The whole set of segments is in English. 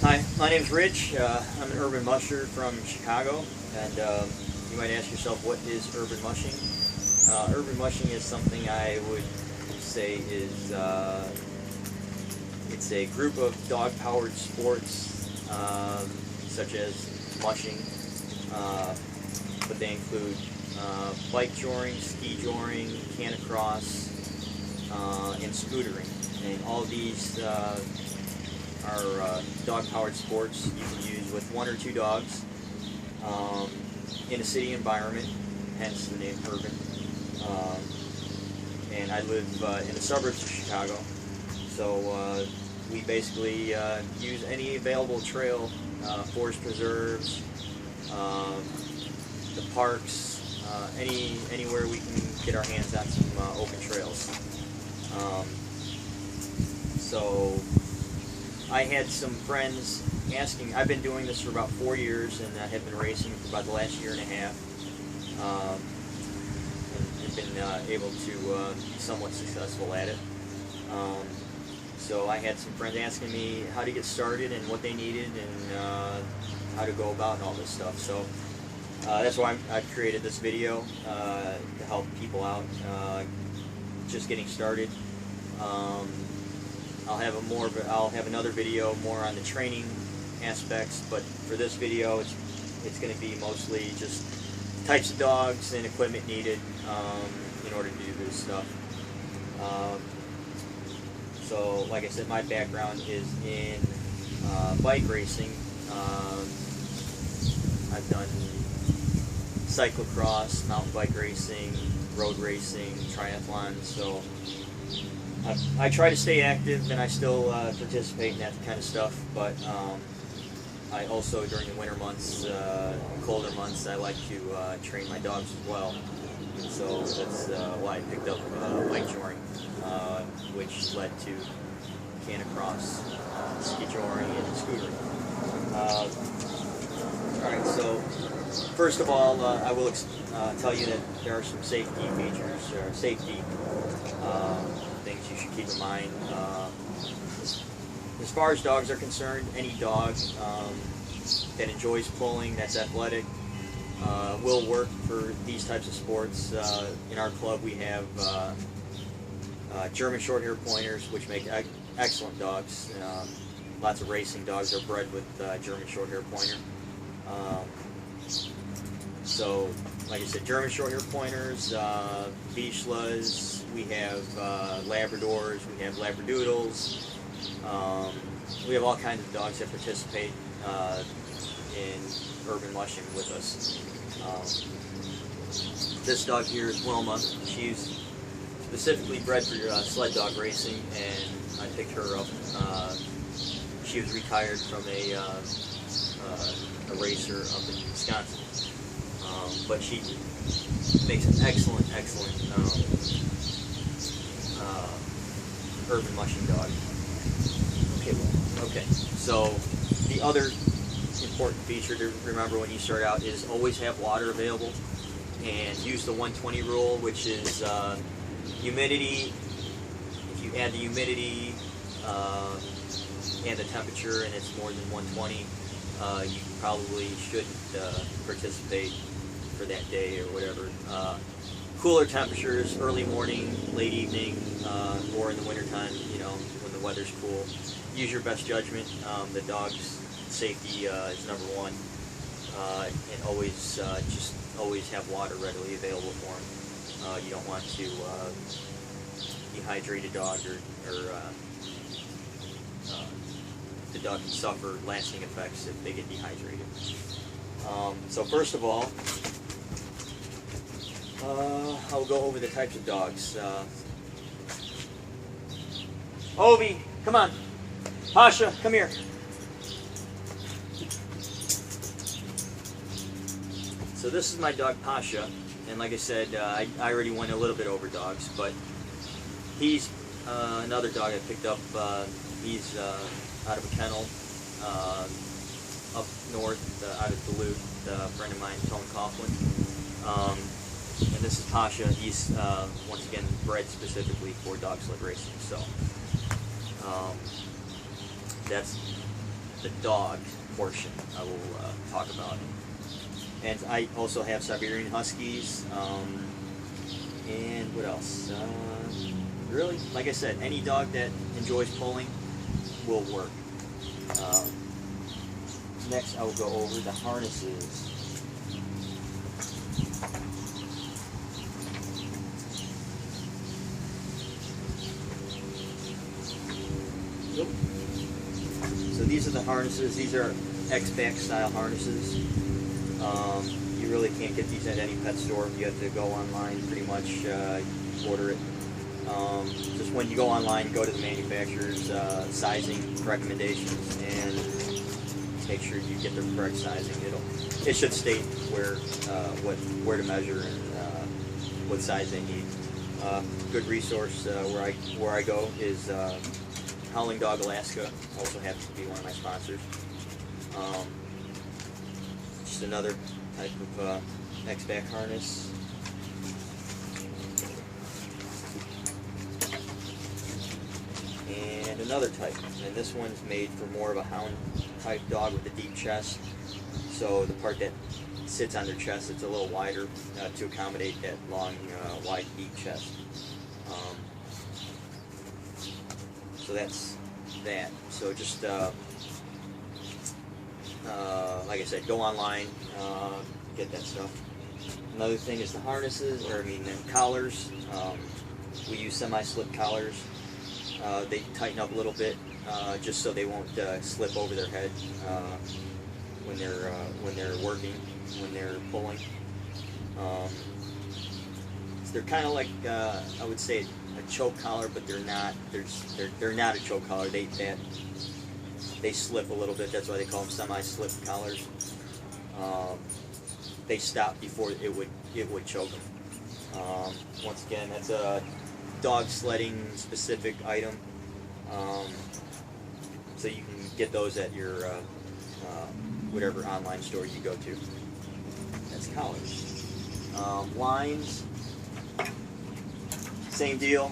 Hi, my name's Rich. I'm an urban musher from Chicago, and you might ask yourself, what is urban mushing? Urban mushing is something I would say is it's a group of dog-powered sports such as mushing, but they include bikejoring, ski-joring, canocross, and scootering. And all of these are dog-powered sports you can use with one or two dogs in a city environment, hence the name urban. And I live in the suburbs of Chicago, so we basically use any available trail, forest preserves, the parks, anywhere we can get our hands on some open trails. So I had some friends asking. I've been doing this for about 4 years, and I have been racing for about the last year and a half, and been able to be somewhat successful at it. So I had some friends asking me how to get started and what they needed and how to go about and all this stuff. So that's why I've created this video to help people out just getting started. I'll have another video more on the training aspects, but for this video it's going to be mostly just types of dogs and equipment needed in order to do this stuff. So like I said, my background is in bike racing. I've done cyclocross, mountain bike racing, road racing, triathlon, so I try to stay active, and I still participate in that kind of stuff, but I also, during the winter months, colder months, I like to train my dogs as well. So that's why I picked up Bikejoring, which led to canocross, ski-joring, and scootering. Alright, so first of all, I will tell you that there are some safety features, or safety things you should keep in mind. As far as dogs are concerned, any dog that enjoys pulling, that's athletic, will work for these types of sports. In our club we have German Shorthair Pointers, which make excellent dogs. Lots of racing dogs are bred with German Shorthair Pointer. So, like I said, German Shorthair Pointers, Vizslas, we have Labradors, we have Labradoodles. We have all kinds of dogs that participate in urban mushing with us. This dog here is Wilma. She's specifically bred for sled dog racing, and I picked her up. She was retired from a racer up in Wisconsin. But she makes an excellent urban mushing dog. Okay, so the other important feature to remember when you start out is always have water available, and use the 120 rule, which is humidity. If you add the humidity and the temperature and it's more than 120, you probably shouldn't participate for that day or whatever. Cooler temperatures, early morning, late evening, or in the wintertime, when the weather's cool. Use your best judgment. The dog's safety is number one, and always have water readily available for them. You don't want to dehydrate a dog, or the dog can suffer lasting effects if they get dehydrated. So first of all, I'll go over the types of dogs. Ovi, come on. Pasha, come here. So this is my dog Pasha, and like I said, I already went a little bit over dogs, but he's another dog I picked up. He's out of a kennel up north, out of Duluth. A friend of mine, Tone Coughlin. And this is Pasha. He's once again bred specifically for dog sled racing. So that's the dog portion I will talk about. And I also have Siberian Huskies. And what else? Really, like I said, any dog that enjoys pulling will work. Next, I will go over the harnesses. So these are the harnesses. These are X-Back style harnesses. You really can't get these at any pet store. You have to go online, pretty much order it. Just when you go online, go to the manufacturer's sizing recommendations and make sure you get the correct sizing. It should state where to measure and what size they need. Good resource where I go is Howling Dog Alaska. Also happens to be one of my sponsors. Just another type of X-Back harness. And another type, and this one's made for more of a hound type dog with a deep chest. So the part that sits on their chest, it's a little wider to accommodate that long, wide, deep chest. So that's that. So just like I said, go online, get that stuff. Another thing is the harnesses, or the collars. We use semi-slip collars. They tighten up a little bit, just so they won't slip over their head when they're working, when they're pulling. So they're kind of like I would say a choke collar, but they're not. They're not a choke collar. They slip a little bit. That's why they call them semi-slip collars. They stop before it would choke them. Once again, that's a dog sledding specific item. So you can get those at your whatever online store you go to. That's collars. Lines, same deal.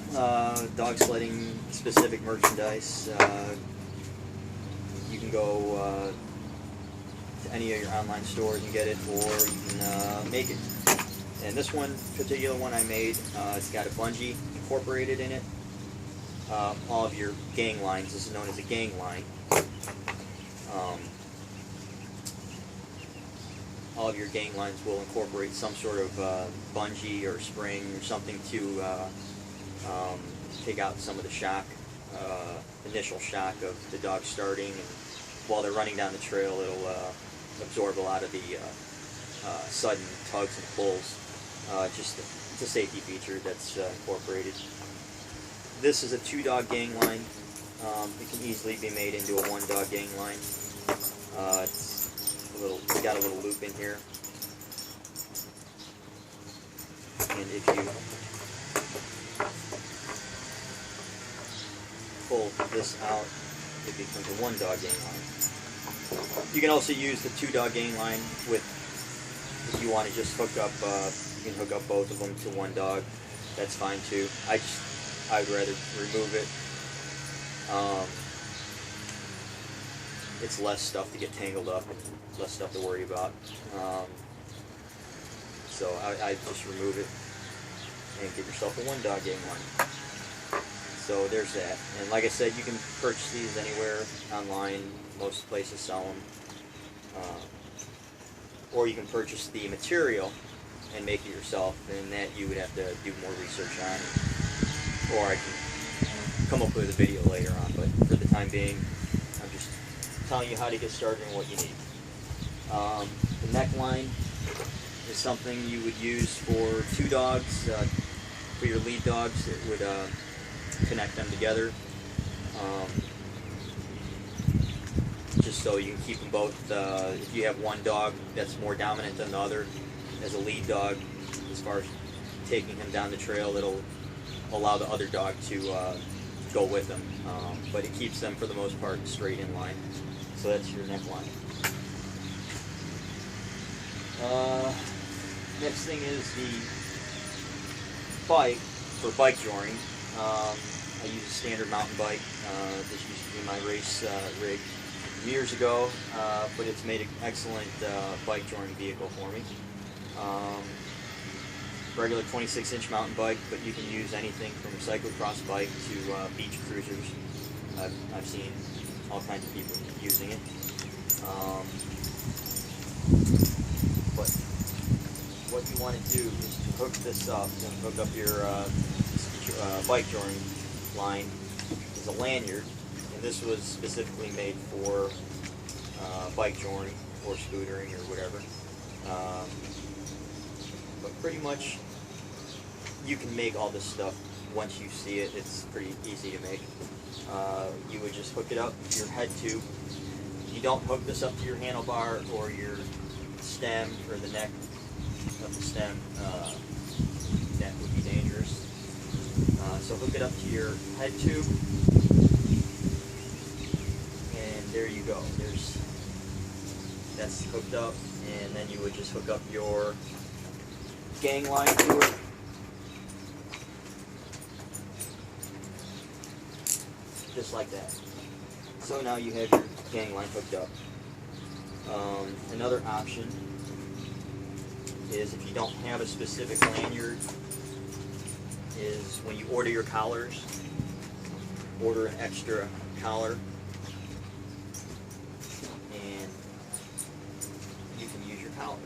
Dog sledding specific merchandise. You can go to any of your online stores and get it, or you can make it. And this particular one I made, it's got a bungee incorporated in it. All of your gang lines, this is known as a gang line. All of your gang lines will incorporate some sort of bungee or spring or something to take out some of the shock, initial shock of the dog starting, and while they're running down the trail, it'll absorb a lot of the sudden tugs and pulls. It's a safety feature that's incorporated. This is a 2-dog gang line. It can easily be made into a 1-dog gang line. It's got a little loop in here, and if you pull this out, it becomes a 1-dog gang line. You can also use the 2-dog gang line if you want to just hook up. You can hook up both of them to 1 dog. That's fine too. I would rather remove it. It's less stuff to get tangled up, less stuff to worry about. So I just remove it and get yourself a 1-dog gang line. So there's that. And like I said, you can purchase these anywhere online. Most places sell them. Or you can purchase the material and make it yourself, and that you would have to do more research on. Or I can come up with a video later on, but for the time being, I'm just telling you how to get started and what you need. The neckline is something you would use for 2 dogs, for your lead dogs. It would connect them together, just so you can keep them both. If you have one dog that's more dominant than the other as a lead dog, as far as taking him down the trail, it'll allow the other dog to go with them, but it keeps them for the most part straight in line. So that's your neckline. Next thing is the bike for Bikejoring, I use a standard mountain bike. This used to be my race rig years ago, but it's made an excellent Bikejoring vehicle for me. Regular 26-inch mountain bike, but you can use anything from a cyclocross bike to beach cruisers. I've seen all kinds of people using it. But what you want to do is to hook this up, and hook up your Bikejoring line is a lanyard, and this was specifically made for Bikejoring or scootering or whatever. But pretty much you can make all this stuff once you see it. It's pretty easy to make. You would just hook it up to your head tube. You don't hook this up to your handlebar or your stem or the neck of the stem. That would be dangerous. So hook it up to your head tube, and there you go. That's hooked up, and then you would just hook up your gang line to it. Just like that. So now you have your gang line hooked up. Another option is, if you don't have a specific lanyard, is when you order your collars, order an extra collar, and you can use your collar.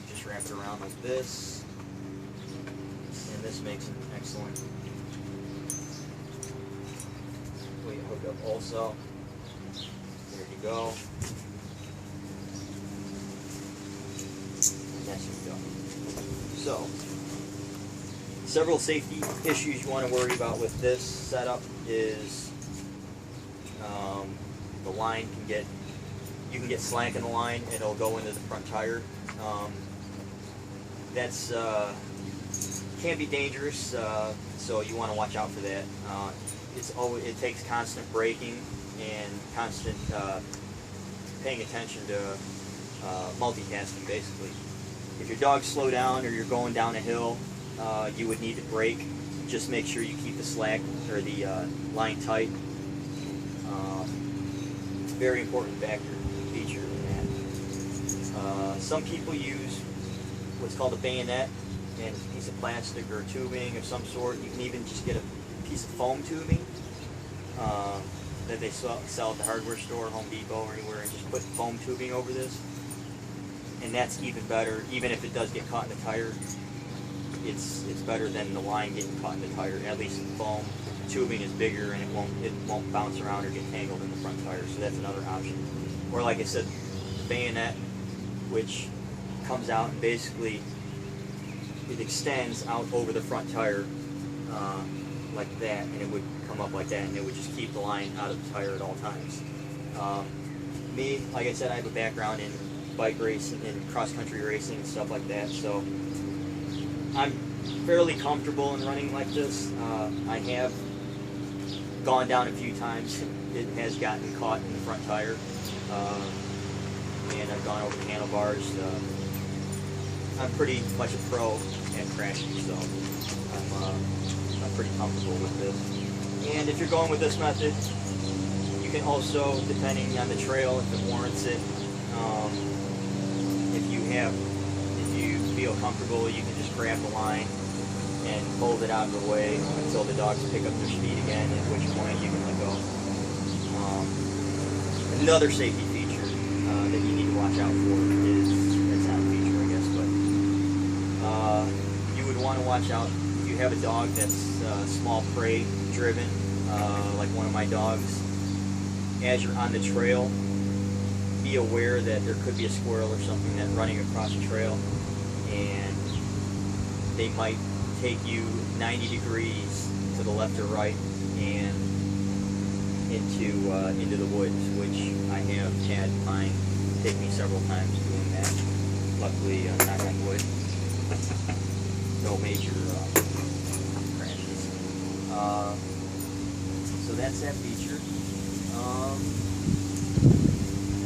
Just wrap it around like this, and this makes an excellent way to hook up also. There you go. And that's your go. So, several safety issues you want to worry about with this setup is the line you can get slack in the line and it'll go into the front tire. That's can be dangerous, so you want to watch out for that. It takes constant braking and constant paying attention to multitasking, basically. If your dog's slow down or you're going down a hill, you would need to brake. Just make sure you keep the slack or the line tight. Very important feature in that. Some people use what's called a bayonet, and it's a piece of plastic or tubing of some sort. You can even just get a piece of foam tubing that they sell at the hardware store, Home Depot, or anywhere, and just put foam tubing over this. And that's even better. Even if it does get caught in the tire, it's better than the line getting caught in the tire. At least the foam tubing is bigger and it won't bounce around or get tangled in the front tire. So that's another option. Or like I said, the bayonet, which comes out and basically it extends out over the front tire like that, and it would come up like that, and it would just keep the line out of the tire at all times. Me, like I said, I have a background in bike racing and cross-country racing and stuff like that, so I'm fairly comfortable in running like this. I have gone down a few times. It has gotten caught in the front tire, and I've gone over the handlebars. I'm pretty much a pro at crashing, so I'm pretty comfortable with this. And if you're going with this method, you can also, depending on the trail, if it warrants it, if you feel comfortable, you can just grab the line and hold it out of the way until the dogs pick up their speed again, at which point you can let go. Another safety feature that you need to watch out for is, it's not a feature, I guess, but you would want to watch out if you have a dog that's small prey driven, like one of my dogs. As you're on the trail, be aware that there could be a squirrel or something that's running across the trail, and they might take you 90 degrees to the left or right and into the woods, which I have had mine take me several times doing that. Luckily, knock on wood, no major crashes. So that's that feature.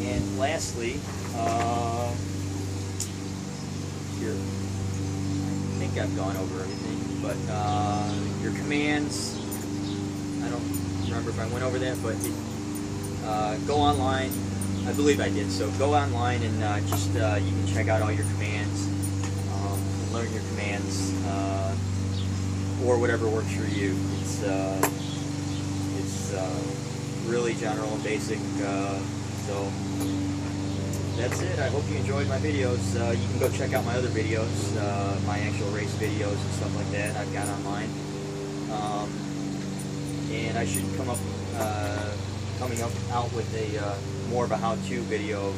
And lastly, here, I think I've gone over everything, But your commands, I don't remember if I went over that, but go online. I believe I did. So go online and just you can check out all your commands and learn your commands or whatever works for you. It's really general and basic. So that's it. I hope you enjoyed my videos. You can go check out my other videos, my actual race videos and stuff like that I've got online. And I should coming up out with a more of a how-to video of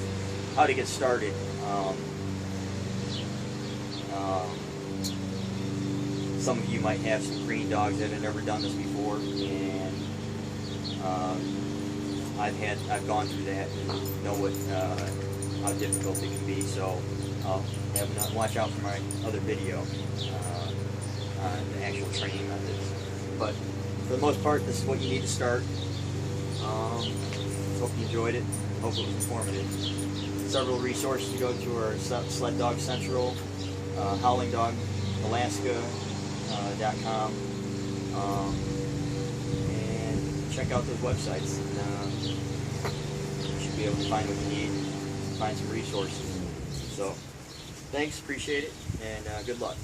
how to get started. Some of you might have some green dogs that have never done this before, and I've gone through that and know what how difficult it can be. So watch out for my other video on the actual training methods. But for the most part, this is what you need to start. Hope you enjoyed it. Hope it was informative. Several resources to go to are Sled Dog Central, Howling Dog Alaska.com, and check out those websites. And, you should be able to find what you need, find some resources. So, thanks, appreciate it, and good luck.